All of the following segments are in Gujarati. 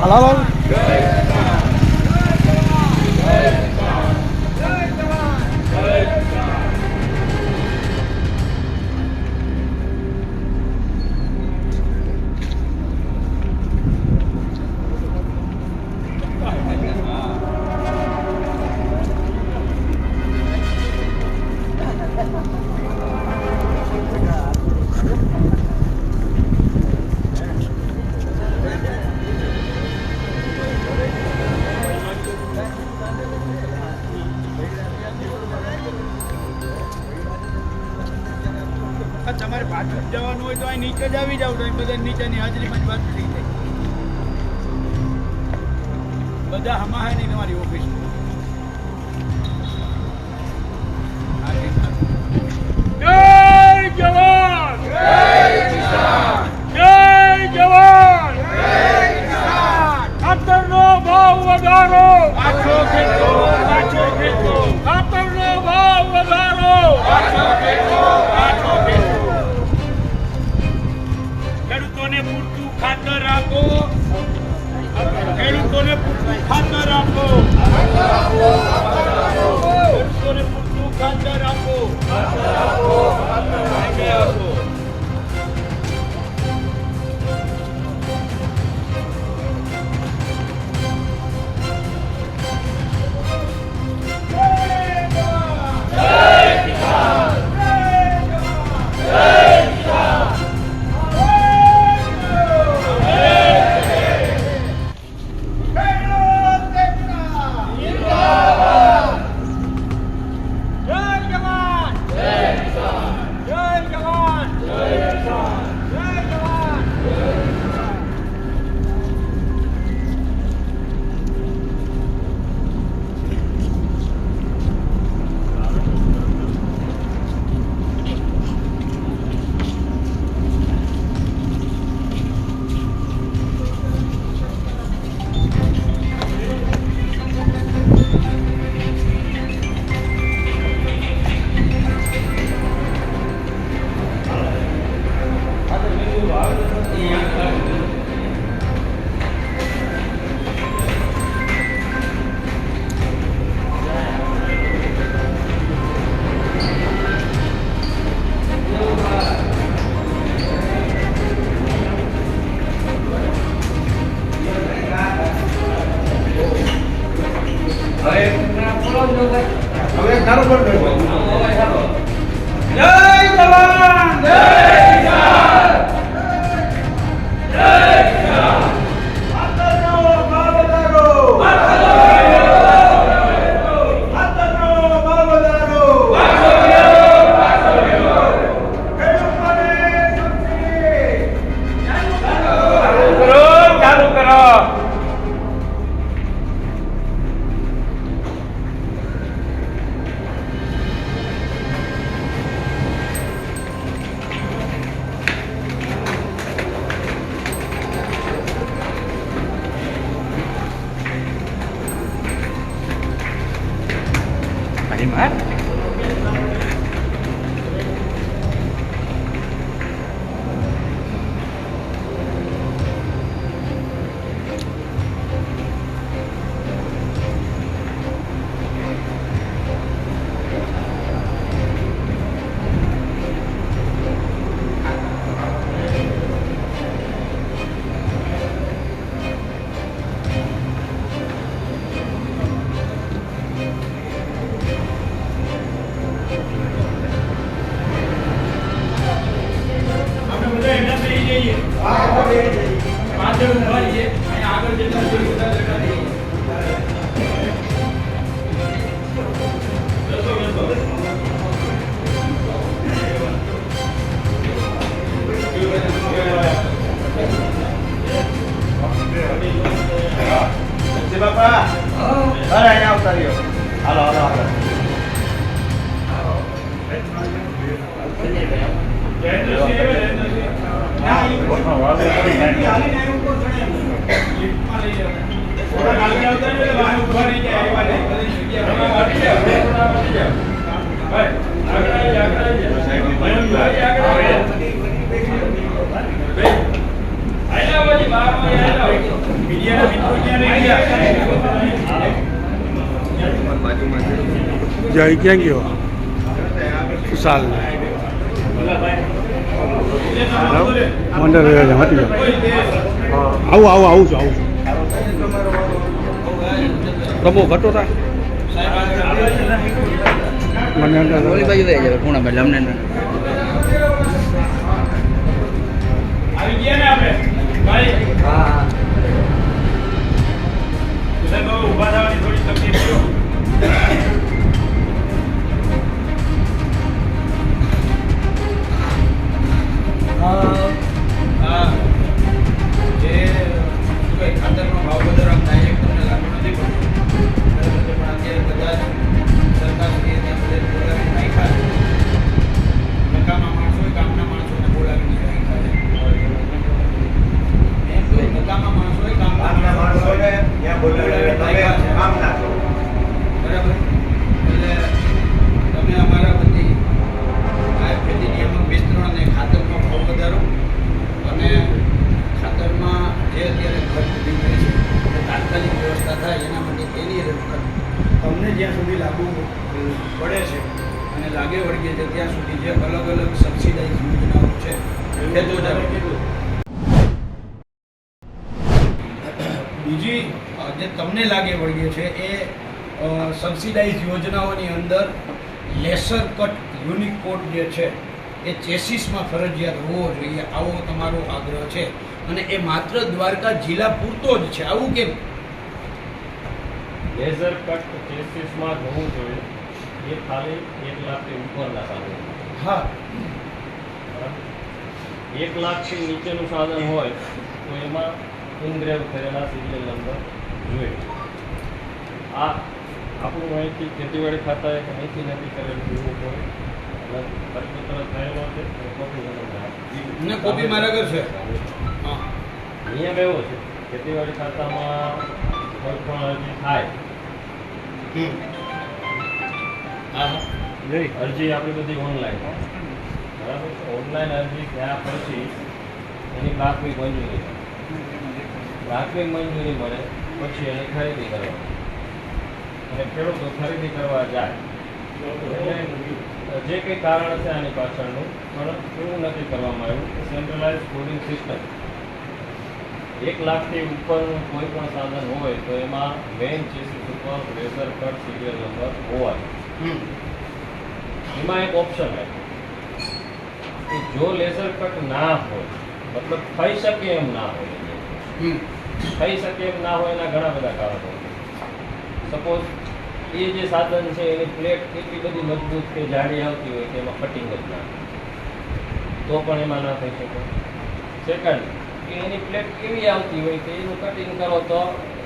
હાલો તમારે પાછું જવાનું હોય તો અહીં નીચે જ આવી જાવ તો અહીં બધા નીચેની હાજરીમાં જ વાત થઈ જાય બધા હમા નહીં તમારી ઓફિસમાં જય જવાન જય કિસાન જય જવાન જય કિસાન ખાતરનો ભાવ વધારો પાછો ખેંચો ખાતરનો ભાવ વધારો પાછો ખેંચો ખેડૂતોને પૂરતું ખાતર આપો ખેડૂતોને પૂરતું ખાતર આપો ખેડૂતોને પૂરતું ખાતર આપો આપો મીડિયાના મિત્રો ક્યાં રહી ગયા? જય ક્યાં ગયો વિશાલ મંડળ રહ્યા છે મટી ગયો આવું છું પ્રભુ ઘટો તા મને ઓલી બાજુ વહી જાય ખૂણા બાજુ અમને આવી ગયા ને આપણે ભાઈ હા સાહેબ ઊભા થવાની થોડી તકલીફ થયો. હા જે શું કહે ખાતરનો ભાવ વધારો આમ ડાયરેક્ટ તમને લાગુ નથી પડતો બરાબર છે, પણ અત્યારે બધા જ સરકારશ્રીએ ત્યાં બધે બોલાવીને રાખ્યા છે. નકામા માણસોએ કામના માણસોને બોલાવીને રાખ્યા છે. એમ તો નકામા માણસોએ કામના માણસોને ત્યાં બોલાવીને રાખ્યા છે. બરાબર, એટલે તમે અમારા બધી આ ખેતી નિયામક વિસ્તરણ અને ખાતરનો ભાવ વધારો અને ખાતરમાં જે અત્યારે ખર્ચ ઊભી કરી છે એ તાત્કાલિક વ્યવસ્થા થાય એના માટે તેની રજૂઆત તમને જ્યાં સુધી લાગુ પડે છે અને લાગે વળગે છે ત્યાં સુધી જે અલગ અલગ સબસિડાઇઝ યોજનાઓ છે એ તો બીજી જે તમને લાગે વળગે છે એ સબસિડાઇઝ યોજનાઓની અંદર લેસર કટ યુનિક કોડ જે છે એ ચેસીસમાં ફરજિયાત હોવો જોઈએ, આવો તમારો આગ્રહ છે અને એ માત્ર દ્વારકા જિલ્લા પૂરતો જ છે. આવું કેમ? લેઝર કટ ચેસીસમાં હોવું જોઈએ એ ખાલી 1 લાખથી ઉપરના સાધન. હા, 1 લાખથી નીચેનું સાધન હોય તો એમાં ઇનગ્રેવ કરેલા સિરિયલ નંબર જોઈએ. આ આપણું અહીંથી ખેતીવાડી ખાતાએ અહીંથી નક્કી કરેલું એવું હોય અને પરિપત્ર થયેલો છે અને કોપી ને કોપી મારા ઘર છે. હા, નિયમ એવો છે ખેતીવાડી ખાતામાં કોઈ પણ અરજી થાય અરજી આપણી બધી ઓનલાઈન બરાબર. ઓનલાઈન અરજી થયા પછી એની પ્રાથમિક મંજૂરી મળે પછી એની ખરીદી કરવાની અને ખેડૂતો ખરીદી કરવા જાય એટલે જે કંઈ કારણ છે આની પાછળનું પણ એવું નક્કી કરવામાં આવ્યું કે સેન્ટ્રલાઇઝ કોડિંગ સિસ્ટમ 1 લાખથી ઉપરનું કોઈ પણ સાધન હોય તો એમાં મેઇન ચેસીસ ઉપર લેઝર કટ સિરિયલ નંબર હોવા જોઈએ. એમાં એક ઓપ્શન આપ્યો કે જો લેઝર કટ ના હોય મતલબ થઈ શકે એમ ના હોય, થઈ શકે એમ ના હોય એના ઘણા બધા કારણો. સપોઝ એ જે સાધન છે એની પ્લેટ એટલી બધી મજબૂત કે જાડી આવતી હોય કે એમાં કટિંગ જ ના તો પણ એમાં ના થઈ શકે. સેકન્ડ કે એની પ્લેટ કેવી આવતી હોય કે એનું કટિંગ કરો તો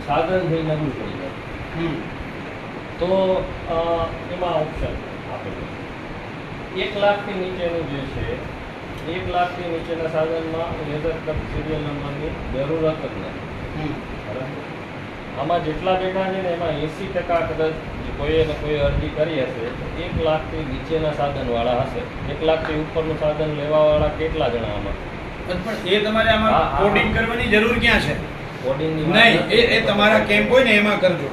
સાધન થઈ નબળું પડી જાય તો એમાં ઓપ્શન આપેલું 1 લાખથી નીચેનું જે છે 1 લાખથી નીચેના સાધનમાં લેઝર કટ સિરિયલ નંબરની જરૂરત જ નથી. બરાબર, આમાં જેટલા બેઠા છે ને એમાં 80% કદાચ કોઈએ ને કોઈ અરજી કરી હશે 1 લાખથી નીચેના સાધનવાળા હશે. 1 લાખથી ઉપરનું સાધન લેવાવાળા કેટલા જણા આમાં? પણ એ તમારે આમાં કોડિંગ કરવાની જરૂર ક્યાં છે? કોડિંગની નહીં, એ તમારા કેમ્પ હોય ને એમાં કરજો.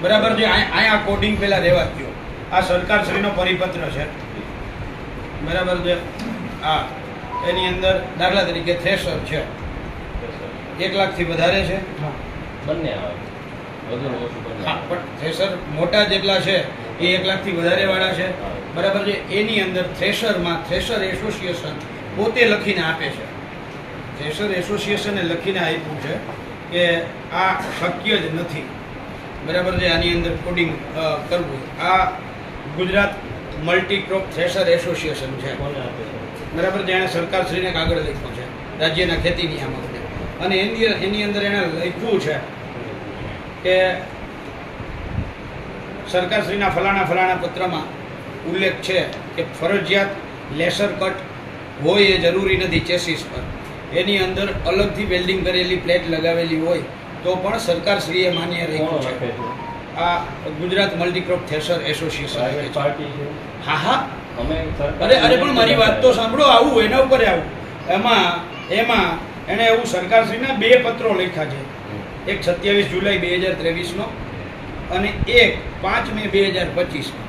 બરાબર છે, અહીંયા કોડિંગ પહેલા રહેવા દો. આ સરકારશ્રીનો પરિપત્ર છે બરાબર છે. હા, એની અંદર દાખલા તરીકે થ્રેશર છે 1 લાખથી વધારે છે. બંને આવે વધુ ને ઓછું બંને. હા, પણ થ્રેશર મોટા જેટલા છે એ 1 લાખથી વધારે વાળા છે બરાબર છે. એની અંદર થ્રેશરમાં થ્રેશર એસોસિએશન પોતે લખીને આપે છે. થ્રેશર એસોસિએશને લખીને આપ્યું છે કે આ શક્ય જ નથી બરાબર છે આની અંદર કોડિંગ કરવું. આ ગુજરાત મલ્ટીક્રોપ થ્રેશર એસોસિએશન છે બરાબર, જેણે સરકારશ્રીને કાગળ લખ્યો છે રાજ્યના ખેતી નિયામકને અને એની અંદર એણે લખ્યું છે કે સરકારશ્રીના ફલાણા પત્રમાં ઉલ્લેખ છે કે ફરજિયાત લેસર કટ હોય એ જરૂરી નથી ચેસીસ પર. એની અંદર અલગથી વેલ્ડિંગ કરેલી પ્લેટ લગાવેલી હોય તો પણ સરકારશ્રીએ માન્ય રાખ્યું છે. આ Gujarat multicrop thresher association party છે. હા અમે અરે પણ મારી વાત તો સાંભળો. આવું એના ઉપર આવું એમાં એણે એવું સરકારશ્રીના 2 પત્રો લખ્યા છે એક 27 જુલાઈ 2023નો અને એક 5 મે 2025નો.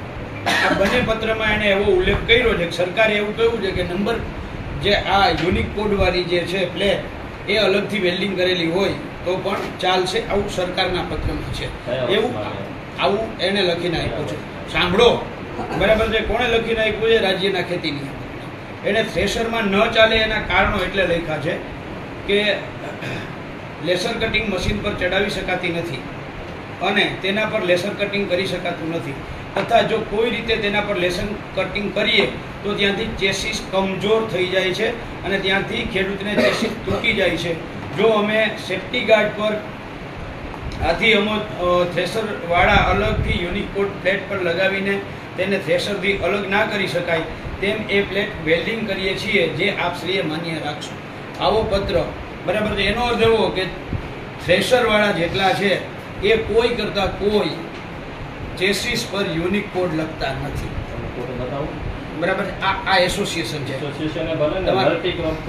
આ બંને પત્રમાં એણે એવો ઉલ્લેખ કર્યો છે કે સરકારે એવું કહ્યું છે કે નંબર જે આ યુનિક કોડવાળી જે છે પ્લેટ એ અલગથી વેલ્ડિંગ કરેલી હોય તો પણ ચાલશે, આવું સરકારના પત્રમાં છે. એવું આવું એને લખીને આપ્યું છે. સાંભળો, બરાબર છે. કોણે લખીને આપ્યું છે? રાજ્યના ખેતી નિયામક. એને થ્રેશરમાં ન ચાલે એના કારણો એટલે લખ્યા છે કે લેસર કટિંગ મશીન પર ચડાવી શકાતી નથી અને તેના પર લેસર કટિંગ કરી શકાતું નથી, તથા જો કોઈ રીતે તેના પર લેસર કટિંગ કરીએ તો ત્યાંથી ચેસીસ કમજોર થઈ જાય છે અને ત્યાંથી ખેડૂતને ચેસીસ તૂટી જાય છે. જો અમે સેફ્ટી ગાર્ડ પર આથી અમો થ્રેશરવાળા અલગથી યુનિક કોડ પ્લેટ પર લગાવીને તેને થ્રેશરથી અલગ ના કરી શકાય તેમ એ પ્લેટ વેલ્ડિંગ કરીએ છીએ, જે આપ શ્રીએ માન્ય રાખશો. આવો પત્ર, બરાબર છે. એનો અર્થ એવો કે થ્રેશરવાળા જેટલા છે એ કોઈ કરતાં કોઈ ચેસીસ પર યુનિક કોડ લખતા નથી. બરાબર. આ એસોસિએશન છે.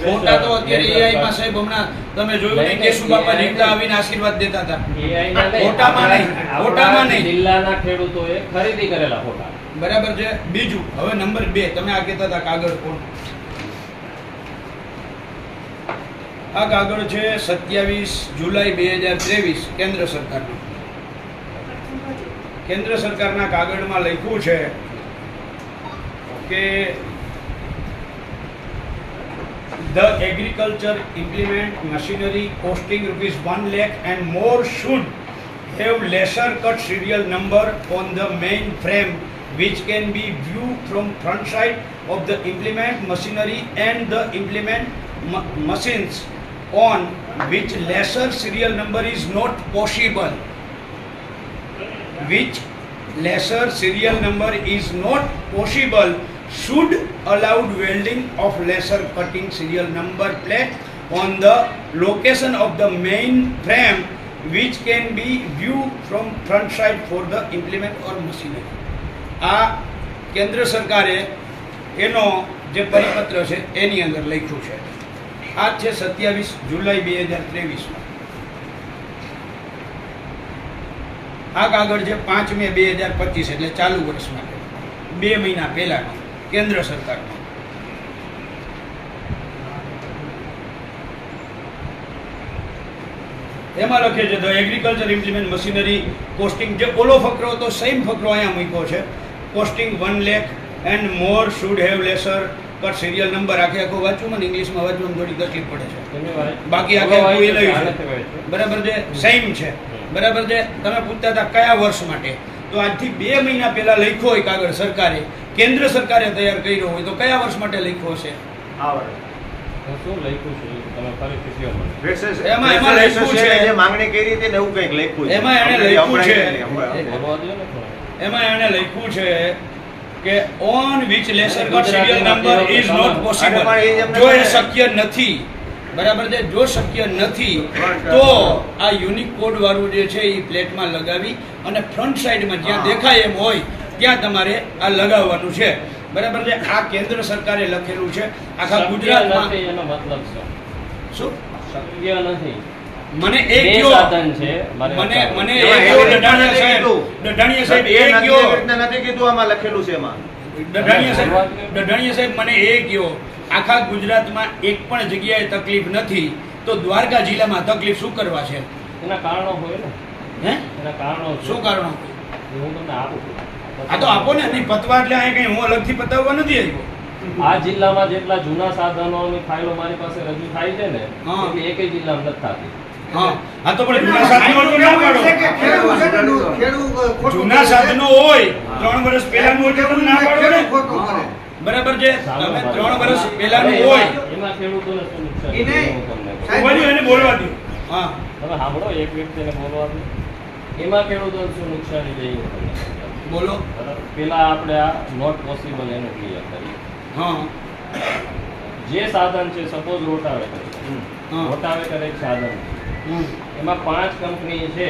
ફોટા તો અત્યારે એઆઈ માં સાહેબ હમણાં તમે જોયું નહીં, કેશુબાપા જીવતા આવીને આશીર્વાદ દેતા હતા. ફોટામાં નહીં, જિલ્લાના ખેડૂતોએ ખરીદી કરેલા ફોટા. બરાબર છે. બીજું, હવે નંબર 2 તમે આ કહેતા હતા કાગળ કોણ? આ કાગળ છે 27 જુલાઈ 2023 કેન્દ્ર સરકારનો. કેન્દ્ર સરકારના કાગળમાં લખ્યું છે કે the agriculture implement machinery costing ₹1 lakh and more should have lesser cut serial number on the main frame which can be viewed from front side of the implement machinery and the implement machines on which lesser serial number is not possible. Which lesser serial number is not possible should allowed welding of lesser cutting serial number plate on the location of the main frame which can be viewed from front side for the implement or machinery. આ કેન્દ્ર સરકારે એનો જે પરિપત્ર છે એની અંદર લખ્યું છે. આ છે 27 જુલાઈ 2023માં. આ કાગળ છે 5 મે 2025 એટલે ચાલુ વર્ષ માટે 2 મહિના પહેલાનો કેન્દ્ર સરકારનો. એમાં લખે છે the agriculture implement machinery costing, જે ઓલો ફકરો હતો સેમ ફકરો અહીંયા મૂક્યો છે. Costing 1 lakh and more should have laser cut serial number. આખે આખો વાંચવું મને ઇંગ્લિશમાં વાંચવામાં થોડી તકલીફ પડે છે, બાકી આખે આખું એ લખ્યું છે. બરાબર છે, સેમ છે. બરાબર છે. તમે પૂછતા હતા કયા વર્ષ માટે, તો આજથી 2 મહિના પહેલા લખ્યો હોય કાગળ સરકારે, કેન્દ્ર સરકારે તૈયાર કર્યો હોય તો કયા વર્ષ માટે લખ્યો હશે? આ વર્ષ શું લખ્યું છે તમે ફરીથી કહો મને. એમાં લખ્યું છે જે માંગણી કરી હતી ને એવું કંઈક લખ્યું છે. એમાં એને લખ્યું છે બોલવા દો ને થોડું. એમાં એને લખ્યું છે કે on which laser cut serial number is not possible. જો એ શક્ય નથી, બરાબર છે, જો શક્ય નથી તો આ યુનિક કોડ વાળું જે છે એ પ્લેટમાં લગાવી અને ફ્રન્ટ સાઈડમાં જ્યાં દેખાય એમ હોય ત્યાં તમારે આ લગાવવાનું છે. બરાબર છે. આ કેન્દ્ર સરકારે લખેલું છે. આખા ગુજરાતમાં એનો મતલબ છે શું શક્ય નથી. મને બે એક કયો સાધન છે મને એક કયો ડઢાણિયા સાહેબ એક કયો નથી કીધું, આમાં લખેલું છે. એમાં ડઢાણિયા સાહેબ મને એ કયો આખા ગુજરાતમાં એક પણ જગ્યાએ તકલીફ નથી તો દ્વારકા જિલ્લામાં તકલીફ શું કરવા છે? એના કારણો હોય ને. હે એના કારણો છે. શું કારણો? હું તમને આપું છું. આ તો આપો ને. નહીં પતવા એટલે અહીં કઈ હું અલગથી પતાવવા નથી આવ્યો. આ જિલ્લામાં જેટલા જૂના સાધનોની ફાઇલો મારી પાસે રજૂ થાય છે ને હા. એટલે એકેય જિલ્લામાં નથી થતી. હા હા તો પણ જૂના સાધનો તો ના પાડો. જૂના સાધનો હોય 3 વર્ષ પહેલાનું હોય તો ના પાડો ને. બરાબર છે. તમે 3 વર્ષ પહેલાનું હોય એમાં ખેડૂતોને શું નુકસાન એ નહીં. હું તમને કહું. ઉભા રહ્યો, એને બોલવા દો. હા તમે સાંભળો, એક વ્યક્તિને બોલવા દો. એમાં ખેડૂતોને શું નુકસાની છે એ હું તમને સમજાવું. બોલો. બરાબર. પેલા આપણે આ નોટ પોસિબલ એનું ક્લિયર કરીએ. હા જે સાધન છે, સપોઝ રોટાવેટર છે. હા. રોટાવેટર એક સાધન છે. એમાં 5 કંપની છે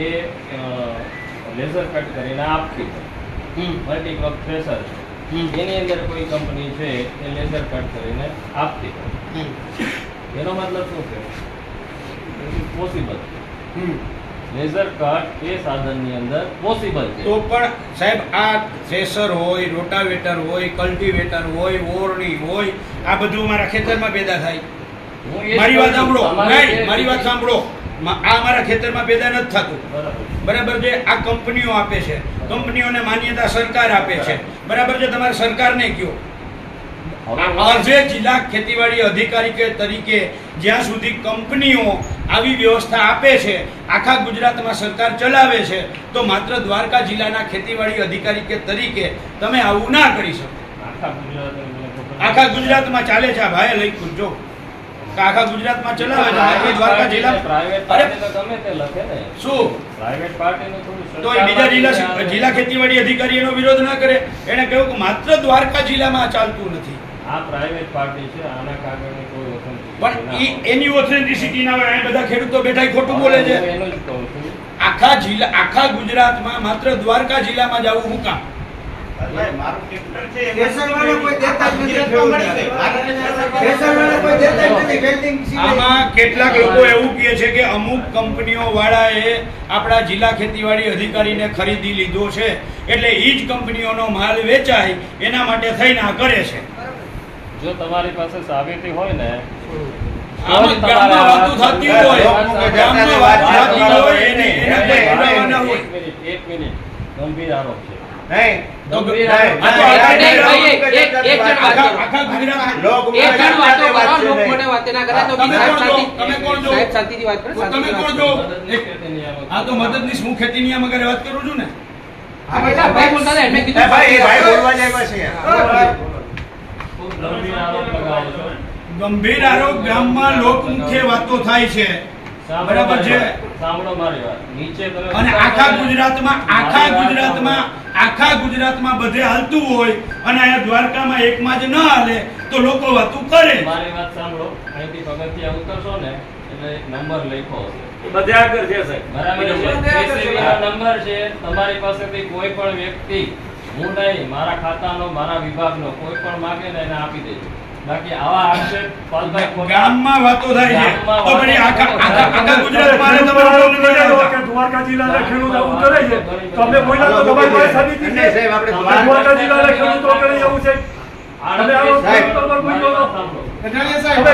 એ લેઝર કટ કરીને આપતી હોય. મલ્ટીક્રોપ થ્રેશર છે, એની અંદર કોઈ કંપની છે એ લેઝર કટ કરીને આપતી હોય. એનો મતલબ શું છે? પોસિબલ. લેઝર કટ એ સાધનની અંદર પોસિબલ છે. તો પણ સાહેબ આ થ્રેશર હોય, રોટાવેટર હોય, કલ્ટિવેટર હોય, ઓરણી હોય, આ બધું મારા ખેતરમાં પેદા થાય. હું એ જ મારી વાત કહું છું. સાંભળો. તમારે નહીં, જે મારી વાત સાંભળો. આ મારા ખેતરમાં પેદા નથી થતું. બરાબર. બરાબર છે. આ કંપનીઓ આપે છે, કંપનીઓને માન્યતા સરકાર આપે છે. બરાબર છે. તમારે સરકારને કયો, આજે જિલ્લા ખેતીવાડી અધિકારી તરીકે જ્યાં સુધી કંપનીઓ આવી વ્યવસ્થા આપે છે, આખા ગુજરાતમાં સરકાર ચલાવે છે, તો માત્ર દ્વારકા જિલ્લાના ખેતીવાડી અધિકારી તરીકે તમે આવું ના કરી શકો. આખા ગુજરાતમાં ચાલે છે. આ ભાઈએ લખ્યું જો કે આખા ગુજરાતમાં ચલાવે છે, બાકી દ્વારકા જિલ્લા પ્રાઇવેટ અરે પાર્ટી તો ગમે તે લખે ને. શું પ્રાઇવેટ પાર્ટીનું થોડું તો એ બીજા જિલ્લા ખેતીવાડી અધિકારી એનો વિરોધ ના કરે. એને કહ્યું કે માત્ર દ્વારકા જિલ્લામાં ચાલતું નથી. આ પ્રાઇવેટ પાર્ટી છે, આના કાગળની કોઈ authenticity પણ ના હોય. એની ઓથેન્ટિસિટી ના હોય. અહીં બધા ખેડૂતો બેઠા ખોટું બોલે છે. હું એનું જ કહું છું. આખા ગુજરાતમાં માત્ર દ્વારકા જિલ્લામાં જ આવું હું કામ? મારું ટ્રેક્ટર છે સ્ટેશનવાળા કોઈ દેતા જ નથી. સ્ટેશનવાળા કોઈ દેતા જ નથી. વેલ્ડિંગ સિવાય. આમાં કેટલાક લોકો એવું કહે છે કે અમુક કંપનીઓ વાળાએ આપણા જિલ્લા ખેતીવાડી અધિકારીને ખરીદી લીધો છે, એટલે એ જ કંપનીઓનો માલ વેચાય એના માટે થઈને આ કરે છે. જો તમારી પાસે સાબિતી હોય ને આમાં ગામમાં વાતો થતી હોય, ગામમાં વાત થતી હોય એને કોઈ પુરાવા ના હોય. એક મિનિટ ગંભીર આરોપ છે. નહીં તો ગંભીર નહીં, આરોપ. આખા ગુજરાત લોક એક જણ વાતો કરો, વાત છે લોક નહીં. મોઢે વાતે ના કરે. તો તમે સાહેબ કોણ છો? શાંતિ- તમે કોણ છો? સાહેબ શાંતિથી વાત કરો, તમે શાંતિથી કોણ વાત છો? કરો. મદદનીશ ખેતી નિયામક. આ તો મદદનીશ હું ખેતી નિયામક હારે વાત કરું છું ને. હા, બેટા, ભાઈ બોલતા હતા, એમને કીધું એ ભાઈ બોલવા જાય છે યાર. ખૂબ ગંભીર આરોપ લગાવો છો. ગંભીર આરોપ ગામમાં લોકમુખે વાતો થાય છે. સાંભળો બરાબર મારી છે. વાત. સાંભળો મારી વાત. નીચે તમે અને આખા ગુજરાતમાં બધે હાલતું હોય અને અહીંયા દ્વારકામાં એકમાં જ ન હાલે તો લોકો વાતું કરે. મારી વાત સાંભળો. અહીંથી પગથિયા ઉતરશો ને એટલે એક નંબર લખ્યો હશે. બધે આગળ છે સાહેબ. બરાબર છે. KCB નો નંબર છે. તમારી પાસેથી કોઈ પણ વ્યક્તિ, હું નહીં, મારા ખાતાનો, મારા વિભાગનો કોઈ પણ માંગે ને એને આપી દેજો. બાકી આવા આક્ષેપ પાલભાઈ ખોટા. ગામમાં વાતો થાય છે ગામમાં તો પછી વાતો આખા ગુજરાતમાં આને તમારે કે દ્વારકા જિલ્લાના ખેડૂત આવું કરે છે, તો અમે બોલ્યા તો તમારી પાસે સાબિતી નહીં, છે. સાહેબ, આપણે દ્વારકા જિલ્લાના ખેડૂતો કરે એવું છે. તમે આવો સાહેબ. ખેડૂતો પર કોઈ બોલો. સાંભળો. તમે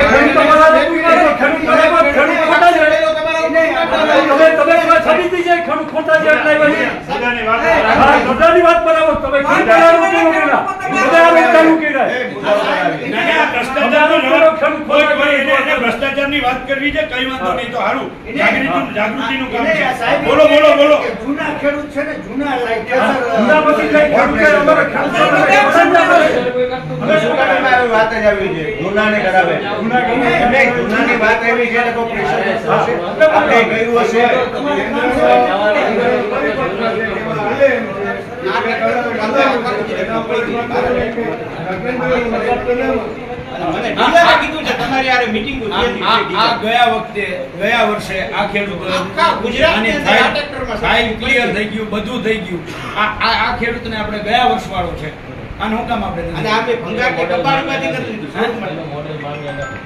ખેડૂતો પર કોઈ બોલો. ખેડૂત બરાબર, ખેડૂત ખોટા છે. તમે સાબિતી છે ખેડૂત ખોટા છે એટલે પછી. હા, ગધાની વાત બરાબર. તમે ખેડૂત આરોપ કેવો કર્યા? બધા આરોપ ચાલુ કર્યા. ના, ના, ભ્રષ્ટાચારનો જવાબ એને ભ્રષ્ટાચારની વાત કરવી છે, કઈ વાંધો નહીં, તો હારું. જાગૃતિનું કામ છે. બોલો બોલો બોલો. જૂના ખેડૂત છે ને, જૂના જૂના પછી કઈ ખેડૂત કે અમારા હવે શું કામ આવી વાત જ આવી છે જૂનાને કરાવે નહીં, જૂનાની વાત આવી છે એટલે કોઈ પ્રેશર થશે. આપણે કર્યું હશે આ ગયા વર્ષે આ ખેડૂતો ક્લિયર થઈ ગયું, બધું થઈ ગયું. આ ખેડૂતને આપણે ગયા વર્ષ વાળો છે. આને હું કામ આપણે એનું મોડેલ માન્ય નથી.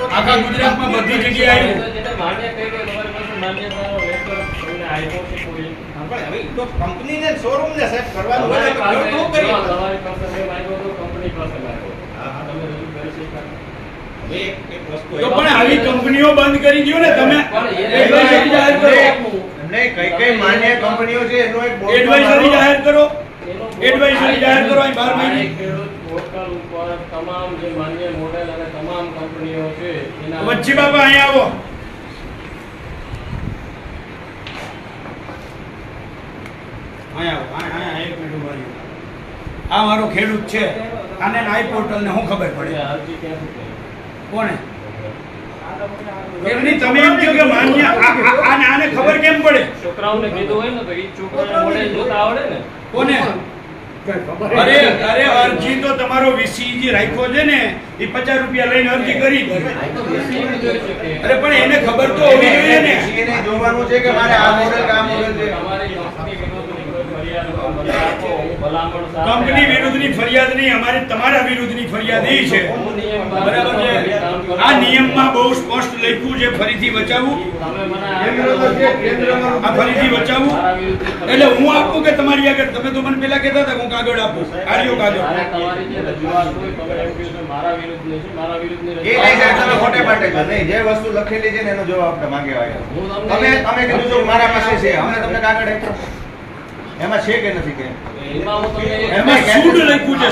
આખા ગુજરાતમાં બધી જગ્યાએ આવ્યું. જેને માન્ય કહી દે, તમારી પાસે માન્યતાનો લેટર તમને આપ્યો છે કોઈ? કંપનીને શોરૂમ ને સાહેબ કરવાનું તમારી પાસે હોય તો જો કરી તમારી પાસે મેં માંગ્યો તો કંપની પાસે માંગ્યો. તમે રજૂ કરી શક્યા? એક વસ્તુ તો પણ આવી કંપનીઓ બંધ કરી દો ને તમે. એડવાઇઝરી જાહેર કરો. નહીં, કઈ માન્ય કંપનીઓ છે એનો એક બોર્ડ એડવાઇઝરી જાહેર કરો. એનો એડવાઇઝરી જાહેર કરો અહીં 12 મહિને. ખેડૂત પોર્ટલ ઉપર તમામ જે માન્ય મોડેલ અને તમામ કંપનીઓ છે એના વચ્ચી બાબા અહીંયા આવો. અહીંયા આવો. અહીંયા એક મિનિટ ઉભા રહ્યો. આ મારો ખેડૂત છે. આને આઈ પોર્ટલ ને શું ખબર પડે? અરજી ક્યાંથી કરી? કોને? એમની તમે એમ કહો કે માન્ય આને ખબર કેમ પડે? છોકરાઓને કીધું હોય ને તો એ છોકરાને મોડેલ જોતા આવડે ને. કોને? અરે અરજી તો તમારો વીસી જે રાખ્યો છે ને એ 50 રૂપિયા લઈને અરજી કરી દીધી. અરે પણ એને ખબર તો હોવી જોઈએ ને. એને જોવાનું છે કે મારે આ મોડેલ કે આ મોડેલ છે. તમારી કંપની વિરુદ્ધની કોઈ ફરિયાદ હોય, મને આપો, હું ભલામણ સાથે કંપની વિરુદ્ધની ફરિયાદ નહીં, અમારી તમારા વિરુદ્ધની ફરિયાદ એ છે. હું નિયમ બરાબર છે. આ નિયમમાં બહુ સ્પષ્ટ લખ્યું છે, ફરીથી બચાવું. તમે મને આ ફરીથી બચાવું એટલે હું આપું કે તમારી આગળ? તમે તો મને પેલા કહેતા હતા કે હું કાગળ આપું. આર્યો કાગળ. અને તમારી જે રજૂઆત હોય તમે એમ કહો છો મારા વિરુદ્ધની છે, મારા વિરુદ્ધની એ નહીં સાહેબ, તમે રજૂઆત ખોટે પાટે છો. નહીં, જે વસ્તુ લખેલી છે ને એનો જવાબ આપણે માંગ્યા આવ્યા. હું તમે તમને કીધું છો કે મારા પાસે છે, અમે તમને કાગળ આપ્યો. એમાં છે કે નથી કે? એમાં હું તમને એમાં સૂડ લખ્યું છે,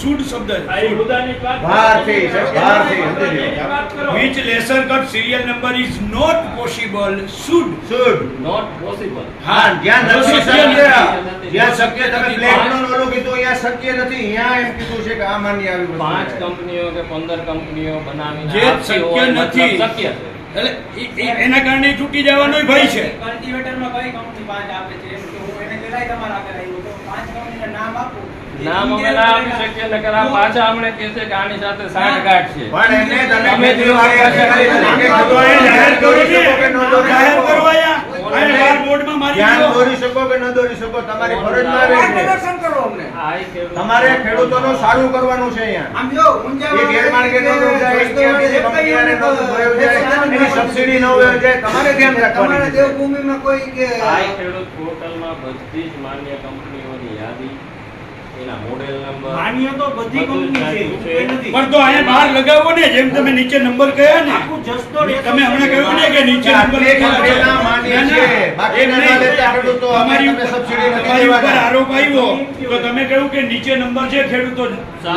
સૂડ શબ્દ છે. આ એ મુદ્દાની વાત બહારથી, સાહેબ, બહારથી, સમજી લો. વાત કરો. which lesser cut serial number is not possible should. Should. Not possible. હા, જ્યાં જો નથી શક્ય શક્ય, નથી. જ્યાં શક્ય તમે બ્લેકનું ઓલું કીધું, અહીંયા શક્ય નથી, અહીંયા એમ કીધું છે કે આ માન્ય આવી વસ્તુ 5 છે. કંપનીઓ કે 15 કંપનીઓ બનાવીને જે આપતી શક્ય હોય, મતલબ નથી. શક્ય છે. એટલે એના કારણે છૂટી જવાનો ભય છે. કલ્ટિવેટરમાં કઈ કંપની 5 આપે છે એમ કે હું એને પેલાય તમારા આગળ આવ્યો તો 5 કંપનીના નામ આપું. નામ અમે ના આપી શકીએ નકર આ પાછા અમને કહે છે કે આની સાથે સાંઠગાંઠ છે. પણ એને તમે તમે કીધું આ પાસે ખાલી તમે તો એ કીધું જાહેર કરો દોરી ને. શકો કે ન દોરી જાહેર શકો. કરો અહીંયા. અહીંયા બાર બોર્ડમાં મારી જ્ઞાન દો. દોરી શકો કે ન દોરી શકો, તમારી ફરજમાં આવે છે. માર્ગદર્શન કરો અમને. આ ઈ ખેડૂત- તમારે ખેડૂતોનું સારું કરવાનું છે અહીંયા. આમ જો ઊંઝા એ ગેરમાર્ગે ન દોરી જાય, ક્યાં બીજી કંપનીઓને ન દોરી જાય, એની સબસિડી ન હોય જાય, તમારે ધ્યાન રાખવાનું તમારા છે. દેવભૂમિમાં કોઈ કે આ ઈ ખેડૂત પોર્ટલમાં બધી જ માન્ય કંપનીઓની યાદી, એના મોડેલ નંબર માન્ય તો બધી બધું જ કંપની છે, નાખ્યું છે. કોઈ નથી. પણ તો અહીંયા બહાર લગાવો ને, જેમ તમે નીચે નંબર કહ્યા ને. આખું જસદણ તમે હમણાં કહ્યું ને કે નીચે નંબર આટલી લખેલા છે. કંપનીના માન્ય છે, બાકીના ન લેતા ખેડૂતો, અમે તમારી તમને સબસિડી નથી તમારી ઉપર દેવાના. આરોપ આવ્યો તો તમે કહ્યું કે નીચે નંબર છે, ખેડૂતો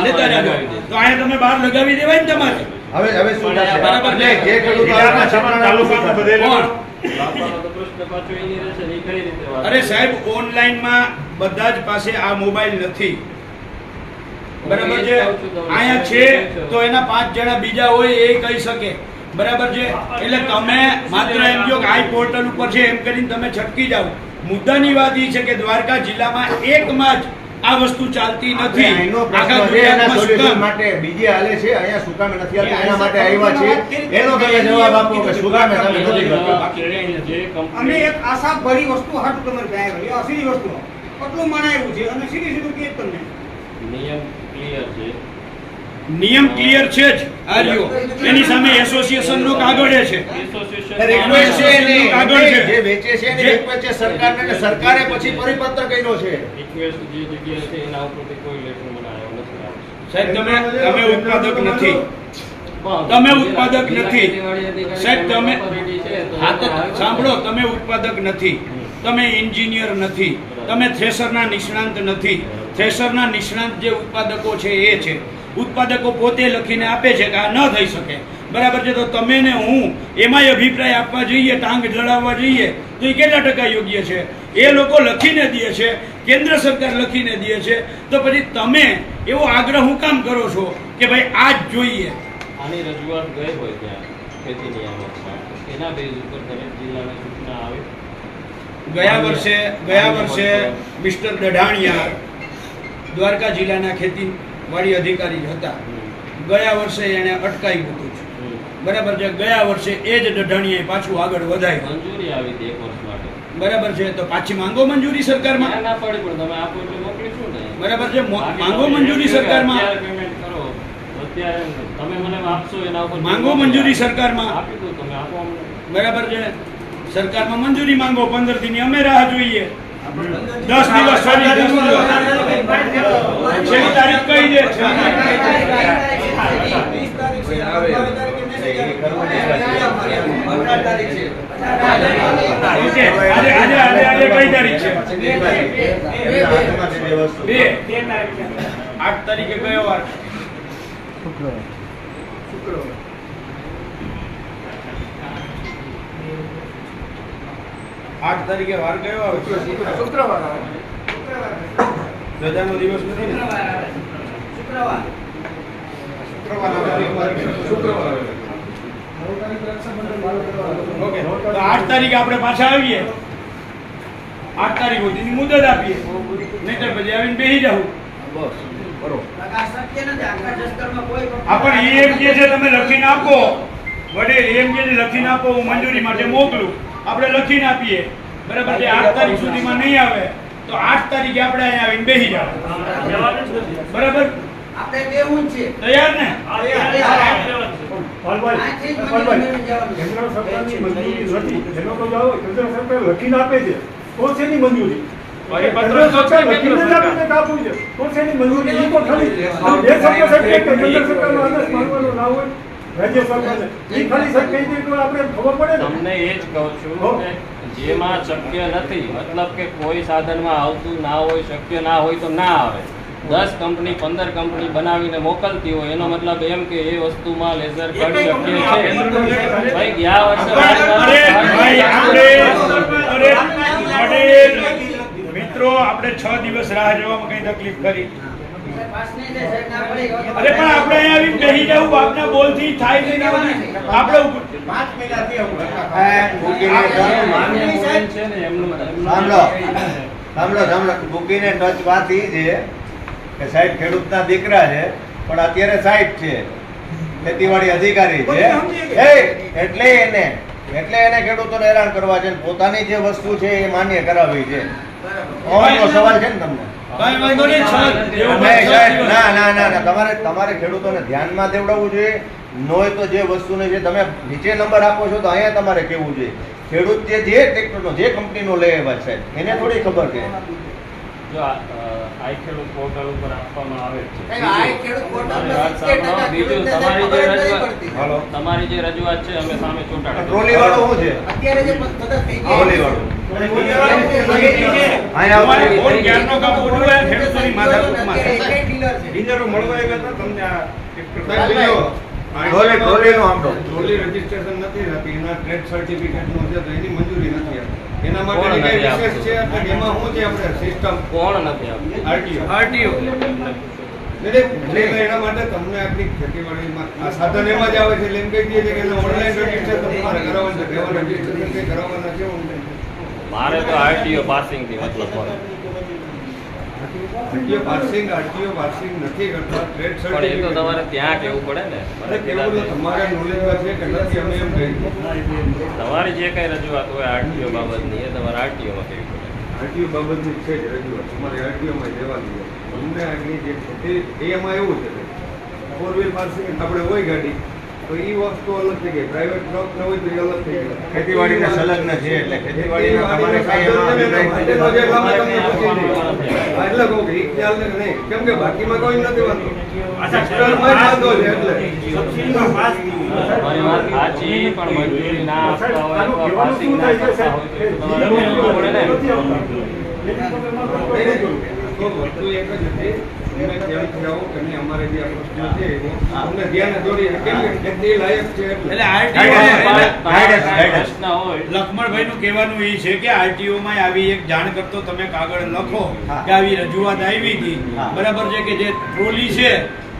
લેતા જાજો. તો અહીંયા તમે બહાર લગાવી દેવાય ને તમારે. હવે શું થશે? બરાબર છે. જે ખેડૂતો આવવાના છે, પણ તાલુકામાં કોણ? બાપાનો તો પ્રશ્ન પાછો એની રહેશે ને ઈ કઈ રીતે વાત? અરે સાહેબ, ઓનલાઈનમાં બધા જ પાસે આ મોબાઈલ નથી. બરાબર છે. અહીંયા છે તો એના 5 જણા બીજા હોય એ કહી શકે. બરાબર છે. એટલે તમે માત્ર એમ કહો કે આ પોર્ટલ ઉપર છે એમ કરીને તમે છટકી જાઓ. મુદ્દાની વાત એ છે કે દ્વારકા જિલ્લામાં એકમાં જ આ વસ્તુ ચાલતી નથી. એનો આખા પ્રશ્ન છે, એના ગુજરાતમાં શું સોલ્યુશન કામ? માટે બીજે હાલે છે, અહીંયા શું કામે નથી હાલતું, એના માટે આવ્યા છે. એનો તમે જવાબ આપો કે શું કામે તમે નથી કરતા. જે અમે કંપની એક આશા ભરી વસ્તુ હાટું તમારે ત્યાં આવ્યા. આ સીધી વસ્તુ કેટલું મનાયું છે અને સીધી સીધું કે તમને નિયમ ક્લિયર છે. નિયમ ક્લિયર છે જ. આ રહ્યો. એની સામે એસોસિએશન નો કાગળ છે. એસોસિએશન રિક્વેસ્ટ છે એની, આગળ છે. જે વેચે છે એની રિક્વેસ્ટ છે સરકારને, અને સરકારે પછી પરિપત્ર કર્યો છે. રિક્વેસ્ટ જે જગ્યાએ છે એના ઉપરથી કોઈ લેટર મને આવ્યો નથી. સાહેબ, તમે ઉત્પાદક નથી. પણ તમે ઉત્પાદક નથી. ખેતીવાડી સાહેબ, તમે authority છે તો હા તો આવે. સાંભળો, તમે ઉત્પાદક નથી, તમે એન્જિનિયર નથી, તમે થ્રેશરના નિષ્ણાંત નથી. થ્રેશરના નિષ્ણાંત જે ઉત્પાદકો છે એ છે. ઉત્પાદકો પોતે લખીને આપે છે કે આ ન થઈ શકે. બરાબર છે. તો તમે ને હું એમાંય અભિપ્રાય આપવા જઈએ, ટાંગ જડાવવા જઈએ તો એ કેટલા ટકા યોગ્ય છે? એ લોકો લખીને દે છે, કેન્દ્ર સરકાર લખીને દે છે, તો પછી તમે એવો આગ્રહ હું કામ કરો છો કે ભાઈ આ જ જોઈએ? આની રજૂઆત ગઈ હોય ત્યાં ખેતી નિયામકમાં એના બેઝ ઉપર દરેક જિલ્લાને સૂચના આવે. ગયા વર્ષે મિસ્ટર દઢાણિયા દ્વારકા જિલ્લાના ખેતીવાડી અધિકારી હતા. ગયા વર્ષે એને અટકાવ્યું હતું. બરાબર છે. ગયા વર્ષે એ જ દઢાણીએ પાછું આગળ વધાર્યું. મંજૂરી આવી હતી 1 વર્ષ માટે. બરાબર છે. તો પાછી માંગો મંજૂરી સરકારમાં. ના પડી પણ તમે આપો એટલે મોકલીશું ને. બરાબર છે. બાકી માંગો તમે મંજૂરી અત્યારે સરકારમાં. પેમેન્ટ કરો અત્યારે તમે મને આપશો એના ઉપર માંગો મંજૂરી સરકારમાં. આપી દો તમે આપો અમને. બરાબર છે. સરકારમાં મંજૂરી માંગો. 15 દિનની અમે રાહ જોઈએ. 10 દિવસ છોડી દીધું. છેલ્લી તારીખ કઈ દે છે? ઓકે. આજે કઈ તારીખ છે? 2. 8 તારીખે કયો વાર? શુક્રવાર. 8 તારીખે વાર કયો આવે? શુક્રવાર રજાનો દિવસ નથી ને? શુક્રવાર ઓકે. તો 8 તારીખે આપણે પાછા આવીએ. 8 તારીખ સુધીની મુદત આપીએ. નહીંતર પછી આવીને બેસી જાવ. બસ બરોબર. આ શક્ય નથી. આખા જસદણમાં કોઈ પણ એ એમ કે છે તમે લખીને આપો. વડે એમ કે છે લખીને આપો, હું મંજૂરી માટે મોકલું. આપણે લખીને આપીએ. બરાબર છે. 8 તારીખ સુધીમાં નહીં આવે તો તો 8 તારીખે આપણે અહીંયા આવીને બેસી જવાનું. બરાબર? આપણે બેવું છે તૈયાર ને? કેન્દ્ર સરકારની મંજૂરી નથી. એનો તો જાઓ, કેન્દ્ર સરકાર લખીને આપે છે તો છે એની મંજૂરી. કેન્દ્ર સરકાર લખીને જ આપીને તો આપવું છે તો છે એની મંજૂરી. ઈ તો ખાલી બે શબ્દ સાહેબ કે કેન્દ્ર સરકારનો આદેશ માનવાનો ના હોય રાજ્ય સરકારને, ઈ ખાલી સાહેબ કહી દે તો આપણે ખબર પડે ને. તમને એ જ કહું છું કે જેમાં શક્ય નથી, મતલબ કે કોઈ સાધનમાં આવતું ના હોય, શક્ય ના હોય તો ના આવે. 10 કંપની 15 કંપની બનાવીને મોકલતી હોય એનો મતલબ એમ કે એ વસ્તુમાં લેઝર કટ શક્ય છે. ભાઈ ગયા વર્ષે મિત્રો આપણે 6 દિવસ રાહ જોવામાં કઈ તકલીફ કરી? અરે પણ આપણે અહીંયા આવી બેસી જવું આપના બોલથી થાય છે ને આપણે સાંભળો બુકીને ટચ વાત ઈ છે કે સાહેબ ખેડૂતના દીકરા છે પણ અત્યારે સાહેબ છે, ખેતીવાડી અધિકારી છે, એટલે એને ખેડૂતોને હેરાન કરવા છે, પોતાની જે વસ્તુ છે એ માન્ય કરાવવી છે. સવાલ છે ને તમને? કઈ વાંધો નહીં. તમારે ખેડૂતોને ધ્યાનમાં દેવડાવવું જોઈએ. નોય તો જે વસ્તુને જે તમે નીચે નંબર આપો છો તો અહીંયા તમારે કેવું જોઈએ. ખેડૂત જે ટ્રેક્ટરનો જે કંપનીનો લે એવા સાહેબ એને થોડી ખબર છે. જો આઈ ખેડૂત પોર્ટલ ઉપર આપવામાં આવે છે. આઈ ખેડૂત પોર્ટલ પર વાત સાંભળો. બીજું તમારી જે રજૂઆત છે અમે સામે ચોંટાડી ટ્રોલી વાળું શું છે? અત્યારે જે બધા થઈ ગયા ટ્રોલી વાળું તમારે ફોન ક્યારનો કામ ઉઠવું હોય ખેડૂતોની માથાકૂટમાં છે. ડીલરો મળવા આવ્યા હતા તમને આ ટ્રોલીનું આમ તો ટ્રોલી રજીસ્ટ્રેશન નથી થતી, એના ટ્રેડ સર્ટિફિકેટનું છે તો એની મંજૂરી નથી આપતી. એના કોણ માટે નથી કઈ આપતું? વિશેષ છે એટલે કે એમાં શું છે આપણે સિસ્ટમ કોણ નથી આપતું? આરટીઓ એના માટે તમને આપણી ખેતીવાડીમાં આ સાધન એમાં જ આવે છે એટલે એમ કહી દઈએ છે કે ઓનલાઈન રજીસ્ટ્રેશન તમારે કરાવવાનું છે. એવા રજીસ્ટ્રેશન કંઈ કરાવવાના છે ઓનલાઈન? મારે તો આરટીઓ પાસિંગ થી મતલબ હોય. આરટીઓ પાસિંગ નથી કરતા. ટ્રેડ પણ એ તો સર્ટિફિકેટ તમારે ત્યાં કેવું પડે ને. અરે કેવું તો તમારા નોલેજમાં છે કે નથી અમે એમ કહીએ. તમારી જે કઈ રજૂઆત હોય આરટીઓ બાબતની એ તમારે આરટીઓમાં કેવી પડે. આરટીઓ બાબતની છે જ રજૂઆત તમારે આરટીઓમાં જવાની છે. અમને આગની જે છે એમાં એવું છે કે 4 વ્હીલ પાર્સિંગ આપણે હોય ગાડી તો એ વસ્તુ અલગ થઈ ગઈ. પ્રાઇવેટ ટ્રક ન હોય તો એ અલગ થઈ ગઈ. ખેતીવાડીને સંલગ્ન છે એટલે ખેતીવાડીમાં તમારે કઈ એમાં એટલે કહું કે એ ખ્યાલ છે કે નહીં, કેમ કે બાકીમાં કોઈ નથી વાંધો. સેક્ટરમાં જ વાંધો છે એટલે તમારી વાત સાચી, પણ મંજૂરી ના આપતા હોય તો પાસિંગ ના કરતા હોય તો એ તો તમારે જોવું પડે ને. તો વસ્તુ એક જ હતી. અમે ધ્યાનથી આવો કે નહીં અમારે જે આ પ્રશ્ન છે અમને ધ્યાને દોરીએ કેમ કે ખેતી લાયક છે એટલે પ્રશ્ન હોય લખમણભાઈનું કહેવાનું એ છે કે આરટીઓમાં આવી એક જાણ કરતો તમે કાગળ લખો કે આવી રજૂઆત આવી હતી, બરાબર છે કે જે ટ્રોલી છે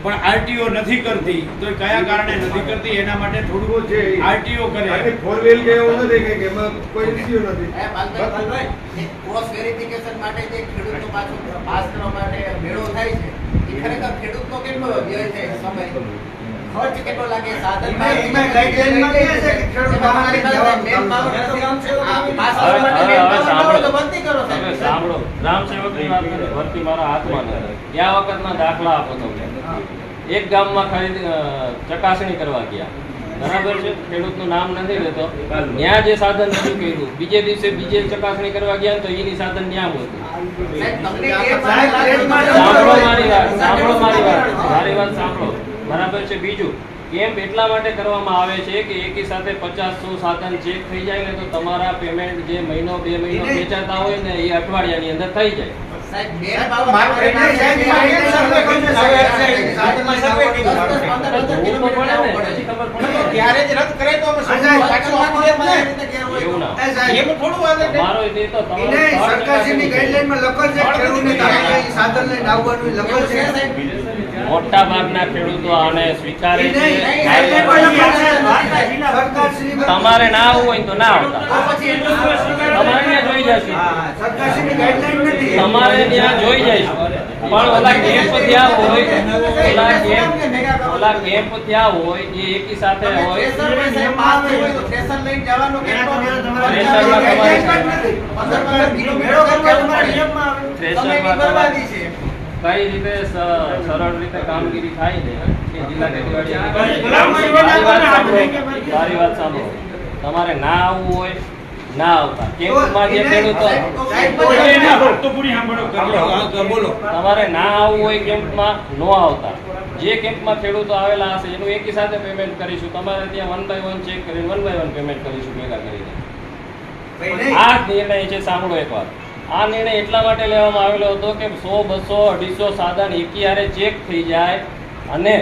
પણ આરટીઓ નથી કરતી તો એ કયા કારણે નથી કરતી એના માટે થોડું છે આરટીઓ કરે. 4 વ્હીલ કે એવું નથી કે એમાં કોઈ ઇશ્યુ નથી. ક્રોસ વેરિફિકેશન માટે જે ખેડૂતો પાછું પાસ કરવા માટે મેળો થાય છે એ ખરેખર ખેડૂતનો કેટલો વ્યય થાય, સમય ખર્ચ કેટલો લાગે, સાધન એમાં ગાઈડલાઈનમાં કહે છે કે ખેડૂત તમારી પાસે મેન પાવર પાસ કરવા માટે મેન પાવર તો બંધી કરો તમે સાંભળો, ગ્રામ સેવકની વાત કરી, ભરતી મારા હાથમાં નથી. ગયા વખતના દાખલા આપો તમને. એક ગામમાં ચકાસણી કરવા ગયા, બરાબર છે, ખેડૂતનું નામ નથી લેતો, ત્યાં જે સાધન રજૂ કર્યું, બીજે દિવસે બીજે ચકાસણી કરવા ગયા તો એની સાધન ત્યાં હતું. સાંભળો મારી વાત મારી વાત સાંભળો, બરાબર છે. બીજું કેમ્પ એટલા માટે કરવામાં આવે છે કે એકી સાથે 50-100 સાધન ચેક થઈ જાય ને તો તમારા પેમેન્ટ જે મહિનો 2 મહિનો વેચાતા હોય ને એ અઠવાડિયાની અંદર થઈ જાય. ત્યારે જ રદ કરે તો અમે એવું ના એમ થોડું આવે તમારો એ તો તમારો સરકારશ્રીની ગાઈડલાઈનમાં લખેલ છે ખેડૂતને તમારે સાધન લઈને આવવાનું લખેલ છે. મોટા ભાગના ખેડૂતો આને સ્વીકારે છે. તમારે ના આવવું હોય તો ના આવતા, તમારે ત્યાં જોઈ જશે, સરકારશ્રીની ગાઈડલાઈન નથી. તમારે ત્યાં જોઈ જઈશું. પણ ઓલા કેમ્પ ત્યાં હોય, ઓલા કેમ્પ જેટલા કેમ્પ ત્યાં હોય એ એકી સાથે તમે હોય. થ્રેશર માં સાહેબ પાસ થઈ હોય તો થ્રેશર લઈને જવાનો કેટલો થ્રેશરમાં તમારે- 15 કિલોમીટર સમયની બરબાદી છે. કઈ રીતે સરળ રીતે કામગીરી થાય ને એ જિલ્લા ખેતીવાડી મારી વાત સાંભળો. તમારે ના આવવું હોય ના આવતા કેમ્પમાં જે ખેડૂતો બોલો. તમારે ના આવવું હોય કેમ્પમાં નો આવતા જે કેમ્પમાં ખેડૂતો આવેલા હશે એનું એકી સાથે પેમેન્ટ કરીશું. તમારે ત્યાં 1 by 1 ચેક કરીને 1 by 1 પેમેન્ટ કરીશું ભેગા કરીને. આ નિર્ણય છે, સાંભળો એક વાત. આ નિર્ણય એટલા માટે લેવામાં આવેલો હતો કે 100, 200, 250 સાધન એકી હારે ચેક થઈ જાય અને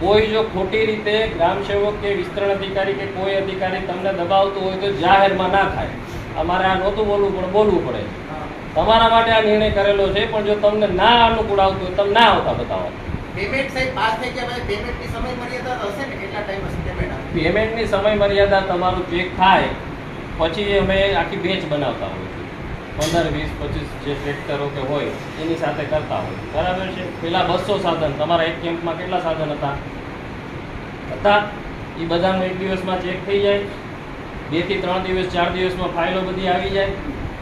કોઈ જો ખોટી રીતે ગ્રામ સેવક કે વિસ્તરણ અધિકારી કે કોઈ અધિકારી તમને દબાવતું હોય તો જાહેરમાં ના થાય. અમારે આ નહોતું બોલવું પણ બોલવું પડે. તમારા માટે આ નિર્ણય કરેલો છે, પણ જો તમને ના અનુકૂળ આવતું હોય તમે ના આવતા બતાવો. પેમેન્ટ સાહેબ પાસ થઈ ગયા પછી પેમેન્ટની સમય મર્યાદા તો હશે ને, કેટલા ટાઈમ હશે પેમેન્ટ આપે? પેમેન્ટની સમય મર્યાદા તમારું ચેક થાય પછી અમે આખી બેચ બનાવતા હોઈએ છીએ. 15, 20, 25 જે ટ્રેક્ટરો કે હોય એની સાથે કરતા હોય. બરાબર છે. પેલા 200 સાધન તમારા એક કેમ્પમાં કેટલા સાધન હતા? એ બધાનું એક દિવસમાં ચેક થઈ જાય. 2 થી 3 દિવસ 4 દિવસમાં ફાઇલો બધી આવી જાય.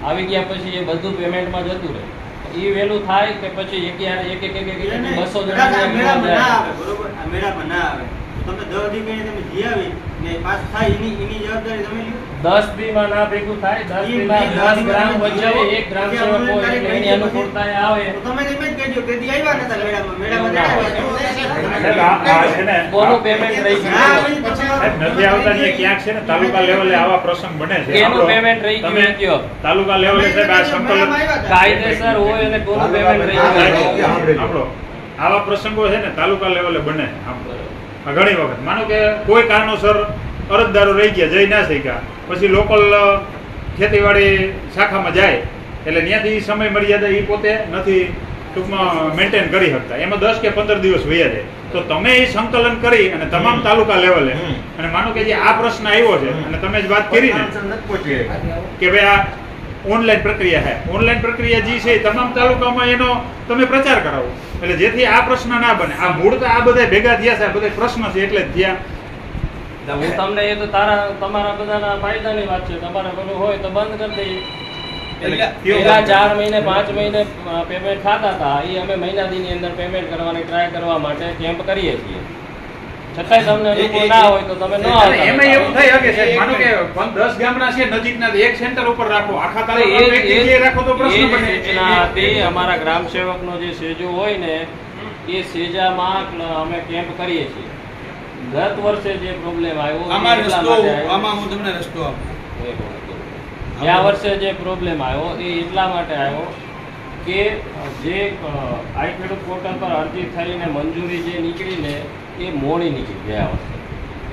આવી ગયા પછી એ બધું પેમેન્ટમાં જતું રહે. એ વહેલું થાય કે પછી એક 200 જણા તમે 10 દી કહીને તમે જી આવી ને પાસ થાય એની જવાબદારી તમે લ્યો. 10 દીમાં ના ભેગું થાય. 10 દીમાં 10 ગ્રામ વચ્ચે એક ગ્રામ સેવક હોય એટલે એની અનુકૂળતા આવે. તો તમે એમ જ કહેજો કે દી આવ્યા નતા મેળામાં કોનું પેમેન્ટ રહી ગયું? નથી આવતા ને એ ક્યાંક છે ને તાલુકા લેવલે આવા પ્રસંગ બને છે. એનું પેમેન્ટ રહી ગયું એ કયો? તાલુકા લેવલે સાહેબ આ સંકલન કાયદેસર હોય અને કોનું પેમેન્ટ રહી ગયું? આપણો આવા પ્રસંગો છે ને તાલુકા લેવલે બને. ઘણી વખત માનો કે કોઈ કારણોસર અરજદારો રહી ગયા, જઈ ના શક્યા, પછી લોકલ ખેતીવાડી શાખામાં જાય એટલે ત્યાંથી સમય મર્યાદા એ પોતે નથી ટૂંકમાં મેન્ટેન કરી શકતા. એમાં 10 કે 15 દિવસ વયા જાય. તો તમે એ સંકલન કરી અને તમામ તાલુકા લેવલે અને માનો કે જે આ પ્રશ્ન આવ્યો છે અને તમે જ વાત કરી ને કે ભાઈ આ ઓનલાઈન પ્રક્રિયા છે, ઓનલાઈન પ્રક્રિયા જે છે તમામ તાલુકામાં એનો તમે પ્રચાર કરાવો એટલે જેથી આ પ્રશ્ન ના બને. આ મૂળ તો આ બધા ભેગા થયા છે, આ બધા પ્રશ્ન છે એટલે જ થયા. હું તમને એ તો તમારા બધાના ફાયદાની વાત છે. તમારે પેલું હોય તો બંધ કરી દઈએ. પેલા 4 મહિને 5 મહિને પેમેન્ટ થતા હતા એ અમે મહિના દીની અંદર પેમેન્ટ કરવાની ટ્રાય કરવા માટે કેમ્પ કરીએ છીએ. છતાંય તમને અનુકૂળ ના હોય તો તમે ન આવતા. એમાં એવું થઈ શકે છે માનો કે 10 ગામના છે નજીકના એક સેન્ટર ઉપર રાખો, આખા તાલુકામાં એક જગ્યાએ રાખો તો પ્રશ્ન બને. અમારા ગ્રામ સેવકનો જે સેજો હોય ને એ સેજામાં અમે કેમ્પ કરીએ છીએ. ગત વર્ષે જે પ્રોબ્લેમ આવ્યો આમાં હું તમને રસ્તો આપું. ગયા વર્ષે જે પ્રોબ્લેમ આવ્યો એ એટલા માટે આવ્યો કે જે આઈ ખેડૂત પોર્ટલ પર અરજી થઈને મંજૂરી જે નીકળીને એ મોડી નીકળી ગયા વર્ષે.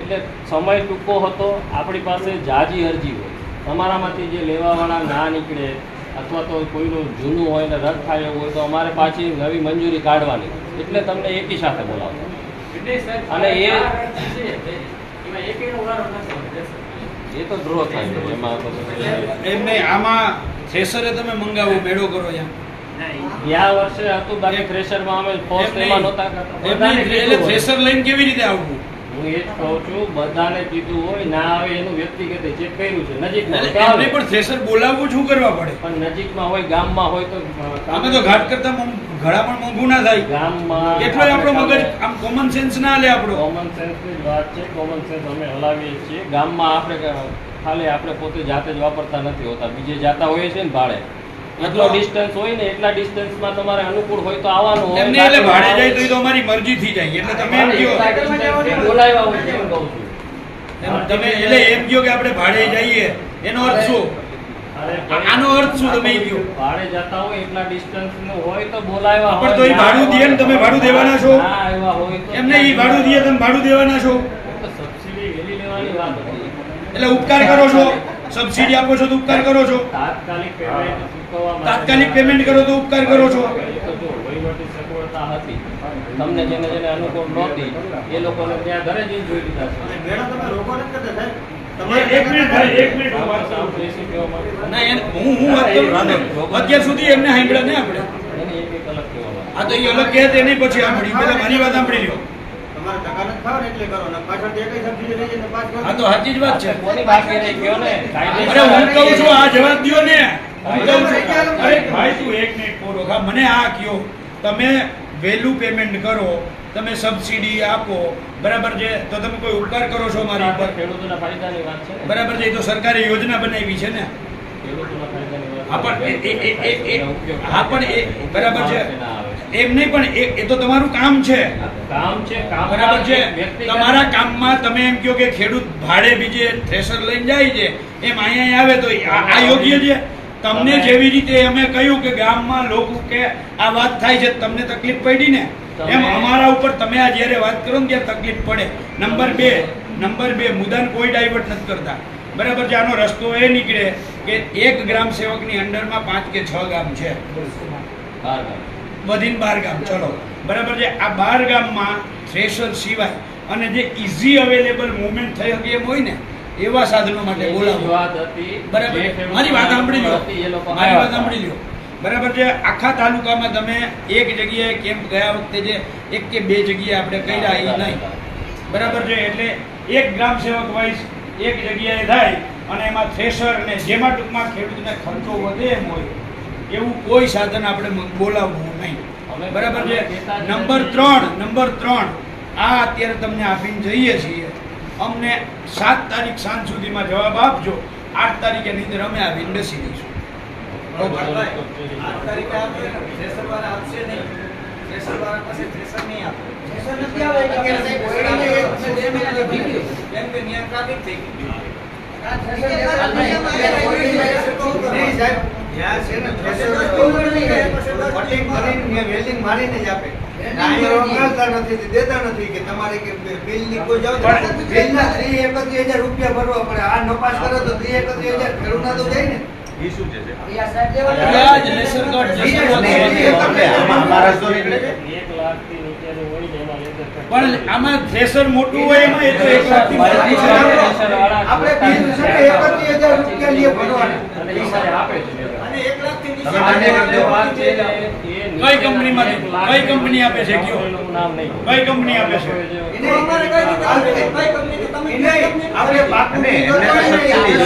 એટલે સમય ટૂંકો હતો, આપણી પાસે જાજી અરજી હોય, તમારામાંથી જે લેવાવાળા ના નીકળે અથવા તો કોઈનું જૂનું હોય ને રદ થાય એવું હોય તો અમારે પાછી નવી મંજૂરી કાઢવાની, એટલે તમને એકી સાથે બોલાવતા. અને એ તો ડ્રો થાય છે એમાં તો એમને આમાં થ્રેશરે તમે મંગાવો મેળો કરો ગયા વર્ષે હતું બાકી થ્રેશરમાં અમે પોસ્ટ એમાં નહોતા કરતા. એટલે થ્રેશર લઈને કેવી રીતે આવવું? હું એ જ કહું છું, બધાને કીધું હોય ના આવે એનું વ્યક્તિગત ચેક કર્યું છે. નજીકમાં એમને પણ થ્રેશર બોલાવવું શું કરવા પડે? પણ નજીકમાં હોય, ગામમાં હોય તો અમે તો ઘાટ કરતા ઘણા પણ મોંઘું ના થાય. ગામમાં કેટલો આપણો મગજ આમ કોમન સેન્સ ના લે આપણો. કોમન સેન્સની જ વાત છે. કોમન સેન્સ અમે હલાવીએ છીએ. ગામમાં ખાલી આપણે પોતે જાતે જ વાપરતા નથી હોતા, બીજે જાતા હોઈએ છીએ ને ભાડે. એટલો ડિસ્ટન્સ હોય ને એટલા ડિસ્ટન્સમાં તમારે અનુકૂળ હોય તો આવવાનું હોય. એમને એટલે ભાડે જાય તો એ તો અમારી મરજી થઈ જાય. એટલે તમે એમ કહો બોલાવ્યા હોય એમ કહું છું. તમે એટલે એમ કહો કે આપણે ભાડે જઈએ એનો અર્થ શું? આનો અર્થ શું તમે કહો? ભાડે જતા હોય એટલા ડિસ્ટન્સ નું હોય તો બોલાવ્યા પણ તો એ ભાડું દે ને તમે ભાડું દેવાના છો? ના આવ્યા હોય તો એમને એ ભાડું દે તમે ભાડું દેવાના છો? સબસિડી વેલી લેવાની વાત હતી. એટલે ઉપકાર કરો છો, સબસિડી આપો છો તો ઉપકાર કરો છો, તાત્કાલિક પેમેન્ટ ચૂકવવા માટે તાત્કાલિક પેમેન્ટ કરો તો ઉપકાર કરો છો. એ તો જો વહીવટી સગવડતા હતી, તમને જેને જેને અનુકૂળ નહોતી એ લોકોને ત્યાં ઘરે જ જોઈ લીધા છે. મેડમ તમે રોકો નથી કરતા સાહેબ. એક મિનિટ ભાઈ, એક મિનિટ હું વાત કરું. બેસી કહેવા માટે ના હું વાત કરું છું ને. અત્યાર સુધી એમને સાંભળ્યા ને આપણે. એને એક અલગ કહેવા માટે. આ તો એ અલગ કહે તે નહીં પછી સાંભળી. પહેલા મારી વાત સાંભળી લ્યો. તમારે તમારે ટકા નથી ખાવ ને એટલે કરો ને પાછળથી એકય સબસિડી લઈ જઈને પાસ કરો. હા તો સાચી જ વાત છે. કોની બાકી રહી ગયો ને અરે હું કહું છું આ જવાબ દ્યો ને. હું કહું છું અરે ભાઈ તું એક મિનિટ પૂરો ખા મને આ કયો તમે વહેલું પેમેન્ટ કરો તમે સબસિડી આપો બરાબર છે તો તમે કોઈ ઉપકાર કરો છો મારી ઉપર ખેડૂતોના ફાયદાની વાત છે ને. બરાબર છે એ તો સરકારે યોજના બનાવી છે ને ખેડૂતોના ફાયદાની વાત હા પણ એનો ઉપયોગ હા પણ એ બરાબર છે ના આવે. એમ નહીં પણ એ તો તમારું કામ છે કામ છે કામ બરાબર છે વ્યક્તિગત- તમારા કામમાં તમે એમ કહો કે ખેડૂત ભાડે બીજે થ્રેશર લઈને જાય છે એમ અહીંયા આવે તો આ યોગ્ય છે તમને જેવી રીતે અમે કહ્યું કે ગામમાં લોકો કે આ વાત થાય છે તમને તકલીફ પડી ને એમ અમારા ઉપર તમે આ જ્યારે વાત કરો ને ત્યારે તકલીફ પડે. નંબર બે મુદ્દાને કોઈ ડાયવર્ટ નથી કરતા બરાબર છે. આનો રસ્તો એ નીકળે કે એક ગ્રામ સેવકની અંડરમાં 5 કે 6 ગામ છે બહાર ગામ. વધીને 12 ગામ ચલો બરાબર છે. આ 12 ગામમાં થ્રેશર સિવાય અને જે ઇઝી અવેલેબલ મુવમેન્ટ થઈ શકે એમ હોય ને એવા સાધનો માટે એની જ બોલાવો વાત હતી. બરાબર જે ખેડૂતો મારી વાત સાંભળી લો હતી એ લોકો મારી વાત આવ્યા સાંભળી લો બરાબર છે. આખા તાલુકામાં તમે એક જગ્યાએ કેમ્પ ગયા વખતે જે 1 કે 2 જગ્યાએ આપણે કર્યા એ નહીં બરાબર છે. એટલે એક ગ્રામ સેવક વાઇઝ એક જગ્યાએ થાય અને એમાં થ્રેશર ને જેમાં ટૂંકમાં ખેડૂતને ખર્ચો વધે એમ હોય એવું કોઈ સાધન આપણે બોલાવવું નહીં અમે બરાબર છે. કહેતા જ નંબર 3 આ અત્યારે તમને આપીને જઈએ છીએ અમને 7 તારીખ સાંજ સુધીમાં જવાબ આપજો. 8 તારીખે નીંદર અમે આવીને બેસી દઈશું. થ્રેશર નથી આવે અત્યારે સાહેબ ઓરડીને 1 2 મહિના થઈ ગયું કેમ કે નિયમ ટ્રાફિક થઈ ગયું. ઈ શું છે વ્યાજ, લેસર કટ, મહારાષ્ટ્ર નીકળે છે 1 લાખથી નીચેનું હોય ને એમાં લેઝર કટ. પણ આમાં થ્રેશર મોટું હોય એમાં એ તો 1 લાખથી મોટું છે. આપણે બિલ છે ને 31,000 રૂપિયા લઈએ ભરવાના અને એ સારે આપે છે લેઝર. અને 1 લાખથી નીચે તમે માન્ય કરજો. વાત છે ને એ કઈ કંપનીમાંથી? કઈ કંપની આપે છે કયો? એનું નામ નહીં. કઈ કંપની આપે છે? એને અમારે કઈ રીતે આપે? કઈ કંપની તમે આપણે પાકને એમને તો સબસિડી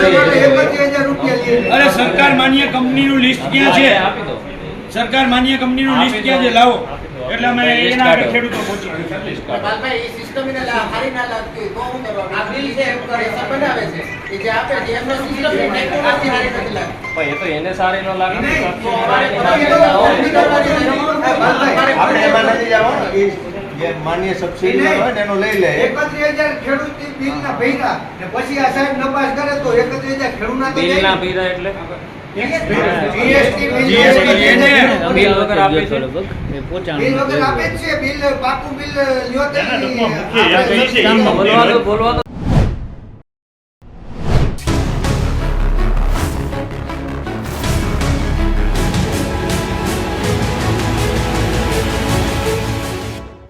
જોઈએ. અરે સરકાર માન્ય કંપનીનું લિસ્ટ ક્યાં છે? આપી દો. સરકાર માન્ય કંપનીનું લિસ્ટ ક્યાં છે? લાવો એટલે અમે એના આગળ ખેડૂતો પહોંચી ગયું. બાલભાઈ એ સિસ્ટમ એને હારી ના લાગતી હોય તો શું કરવાનું? આ બિલ છે એમ પ્રેશર બનાવે છે એ જે આપે છે એમનો સિસ્ટમ ટેકનોલોજી હારી નથી લાગતી. પણ એ તો એને સારી ન લાગે ને. તો અમારે આપણે એમાં નથી જવાનું. ઈ જે માન્ય સબસિડી હોય ને એનો લઈ લે 31,000 ખેડૂતની બિલના ભર્યા ને પછી આ સાહેબ નપાસ કરે તો 31,000 ખેડૂતના તો બિલ જાય ના ને. પીરા એટલે GST બિલ એને બિલ વગર આપે છે. બિલ વગર આપે જ છે. બિલ પાકું બિલ લ્યો તો એના ટૂંકમાં મુખ્ય યાદ એ છે, બોલવા દો